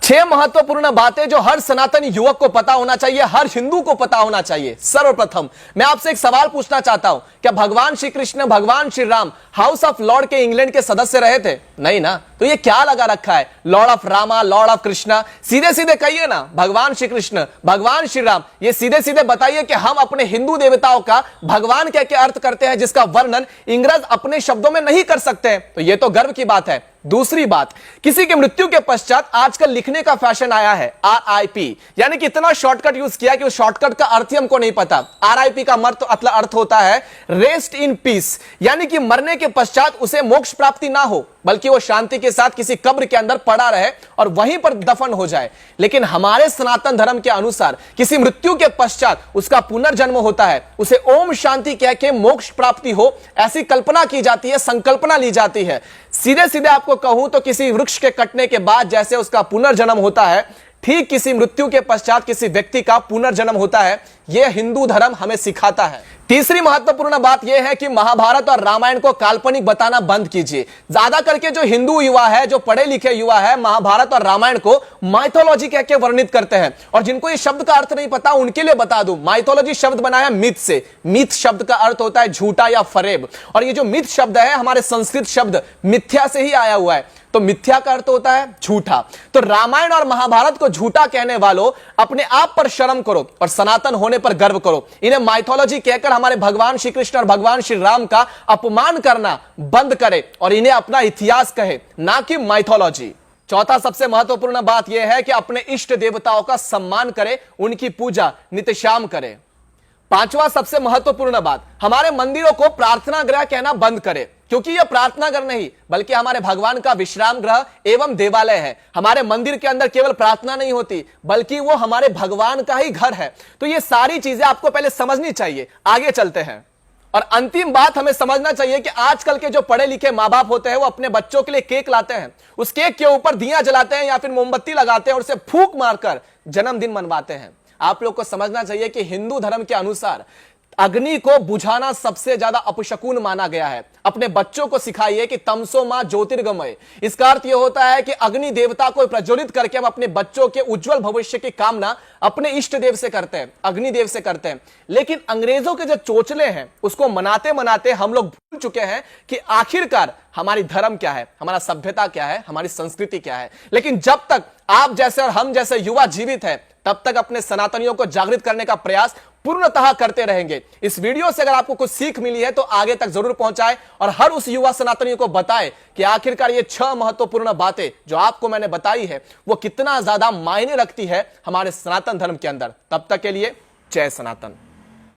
6 महत्वपूर्ण बातें जो हर सनातनी युवक को पता होना चाहिए, हर हिंदू को पता होना चाहिए। सर्वप्रथम मैं आपसे एक सवाल पूछना चाहता हूं, क्या भगवान श्री कृष्ण, भगवान Shri Ram house of Lord के इंग्लैंड के सदस्य रहे थे? नहीं ना। तो ये क्या लगा रखा है, Lord of Rama, Lord of Krishna? सीधे सीधे कहिए ना, भगवान श्री कृष्ण, भगवान श्री राम। ये सीधे सीधे बताइए कि हम अपने हिंदू देवताओं का भगवान क्या क्या अर्थ करते हैं, जिसका वर्णन इंग्रज अपने शब्दों में नहीं कर सकते। तो ये तो गर्व की बात है। दूसरी बात, किसी की मृत्यु के पश्चात आजकल लिखने का फैशन आया है RIP, यानी कि इतना शॉर्टकट यूज किया कि उस शॉर्टकट का अर्थ ही हमको नहीं पता। RIP का मतलब अर्थ होता है रेस्ट इन पीस, यानी कि मरने के पश्चात उसे मोक्ष प्राप्ति ना हो, बल्कि वो शांति के साथ किसी कब्र के अंदर पड़ा रहे और वहीं पर दफन हो जाए। लेकिन हमारे सनातन धर्म के अनुसार किसी मृत्यु के पश्चात उसका पुनर्जन्म होता है, उसे ओम शांति कह के मोक्ष प्राप्ति हो, ऐसी कल्पना की जाती है, संकल्पना ली जाती है। सीधे सीधे आपको कहूं तो किसी वृक्ष के कटने के बाद जैसे उसका पुनर्जन्म होता है, ठीक किसी मृत्यु के पश्चात किसी व्यक्ति का पुनर्जन्म होता है। यह हिंदू धर्म हमें सिखाता है। तीसरी महत्वपूर्ण बात यह है कि महाभारत और रामायण को काल्पनिक बताना बंद कीजिए। ज्यादा करके जो हिंदू युवा है, जो पढ़े लिखे युवा है, महाभारत और रामायण को माइथोलॉजी कह के वर्णित करते हैं। और जिनको ये शब्द का अर्थ नहीं पता उनके लिए बता दूं, माइथोलॉजी शब्द बना है मिथ से। मिथ शब्द का अर्थ होता है झूठा या फरेब, और ये जो मिथ शब्द है हमारे संस्कृत शब्द मिथ्या से ही आया हुआ है। तो मिथ्या का अर्थ होता है झूठा। तो रामायण और महाभारत को झूठा कहने वालों, अपने आप पर शर्म करो और सनातन होने पर गर्व करो। इन्हें माइथोलॉजी कहकर हमारे भगवान श्री कृष्ण और भगवान श्री राम का अपमान करना बंद करे और इन्हें अपना इतिहास कहे, ना कि माइथोलॉजी। चौथा सबसे महत्वपूर्ण बात यह है कि अपने इष्ट देवताओं का सम्मान करे, उनकी पूजा नित्य शाम करे। पांचवा सबसे महत्वपूर्ण बात, हमारे मंदिरों को प्रार्थना गृह कहना बंद करे, क्योंकि यह प्रार्थना घर नहीं बल्कि हमारे भगवान का विश्राम गृह एवं देवालय है। हमारे मंदिर के अंदर केवल प्रार्थना नहीं होती, बल्कि वो हमारे भगवान का ही घर है। तो ये सारी चीजें आपको पहले समझनी चाहिए। आगे चलते हैं। और अंतिम बात हमें समझना चाहिए कि आजकल के जो पढ़े लिखे माँ बाप होते हैं वो अपने बच्चों के लिए केक लाते हैं, उस केक के ऊपर दिया जलाते हैं या फिर मोमबत्ती लगाते हैं और उसे फूंक मारकर जन्मदिन मनवाते हैं। आप लोग को समझना चाहिए कि हिंदू धर्म के अनुसार अग्नि को बुझाना सबसे ज्यादा अपशकुन माना गया है। अपने बच्चों को सिखाइए कि तमसो मां ज्योतिर्गमय। इसका अर्थ यह होता है कि अग्नि देवता को प्रज्वलित करके हम अपने बच्चों के उज्जवल भविष्य की कामना अपने इष्ट देव से करते हैं, अग्निदेव से करते हैं। लेकिन अंग्रेजों के जो चोचले हैं उसको मनाते मनाते हम लोग भूल चुके हैं कि आखिरकार हमारी धर्म क्या है, हमारा सभ्यता क्या है, हमारी संस्कृति क्या है। लेकिन जब तक आप जैसे और हम जैसे युवा जीवित है, तब तक अपने सनातनियों को जागृत करने का प्रयास पूर्णतः करते रहेंगे। इस वीडियो से अगर आपको कुछ सीख मिली है तो आगे तक जरूर पहुंचाएं और हर उस युवा सनातनियों को बताएं कि आखिरकार ये 6 महत्वपूर्ण बातें जो आपको मैंने बताई है वो कितना ज्यादा मायने रखती है हमारे सनातन धर्म के अंदर। तब तक के लिए जय सनातन।